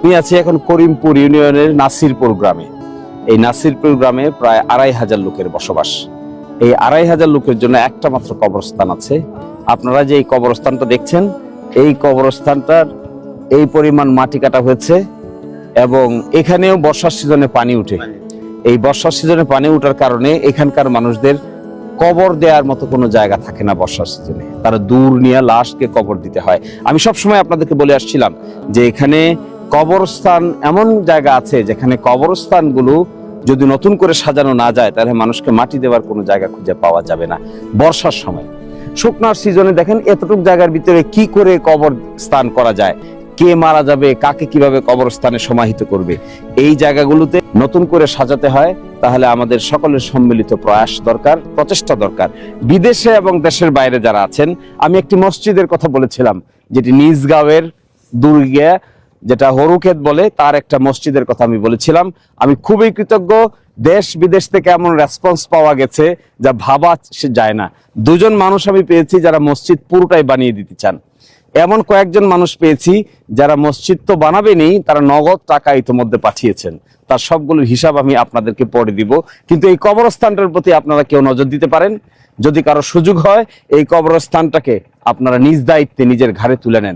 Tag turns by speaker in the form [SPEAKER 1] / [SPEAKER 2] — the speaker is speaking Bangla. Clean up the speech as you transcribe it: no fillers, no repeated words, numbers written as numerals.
[SPEAKER 1] আমি আছি এখন করিমপুর ইউনিয়নের নাসিরপুর গ্রামে। এই নাসিরপুর গ্রামে প্রায় 2500 লোকের বসবাস। এই 2500 লোকের জন্য একটা মাত্র কবরস্থান আছে। আপনারা যে এই কবরস্থানটা দেখছেন, এই কবরস্থানটার এই পরিমাণ মাটি কাটা হয়েছে এবং এখানেও বর্ষার সিজনে পানি উঠে। এই বর্ষার সিজনে পানি ওঠার কারণে এখানকার মানুষদের কবর দেওয়ার মতো কোনো জায়গা থাকে না বর্ষার সিজনে। তারা দূর নিয়ে লাশকে কবর দিতে হয়। আমি সবসময় আপনাদেরকে বলে আসছিলাম যে এখানে কবরস্থান এমন জায়গা আছে যেখানে কবরস্থানগুলো যদি নতুন করে সাজানো না যায় তাহলে মানুষকে মাটি দেওয়ার কোনো জায়গা খুঁজে পাওয়া যাবে না বর্ষার সময়। শুকনার সিজনে দেখেন এতটুকু জায়গার ভিতরে কি করে কবর স্থান করা যায়, কে মারা যাবে, কাকে কিভাবে কবরস্থানে সমাহিত করবে, এই জায়গাগুলোতে নতুন করে সাজাতে হয়। তাহলে আমাদের সকলের সম্মিলিত প্রয়াস দরকার, প্রচেষ্টা দরকার। বিদেশে এবং দেশের বাইরে যারা আছেন, আমি একটি মসজিদের কথা বলেছিলাম যেটি নিজ গাঁওয়ের দুর্গে, যেটা হরুক্ষেত বলে, তার একটা মসজিদের কথা আমি বলেছিলাম। আমি খুবই কৃতজ্ঞ। দেশ বিদেশ থেকে এমন রেসপন্স পাওয়া গেছে যা ভাবা যায় না। দুজন মানুষ আমি পেয়েছি যারা মসজিদ পুরোটাই বানিয়ে দিতে চান। এমন কয়েকজন মানুষ পেয়েছি যারা মসজিদ তো বানাবেনি, তারা নগদ টাকা ইতিমধ্যে পাঠিয়েছেন। তার সবগুলোর হিসাব আমি আপনাদেরকে পরে দিব। কিন্তু এই কবরস্থানটার প্রতি আপনারা কেউ নজর দিতে পারেন। যদি কারো সুযোগ হয়, এই কবরস্থানটাকে আপনারা নিজ দায়িত্বে নিজের ঘাড়ে তুলে নেন।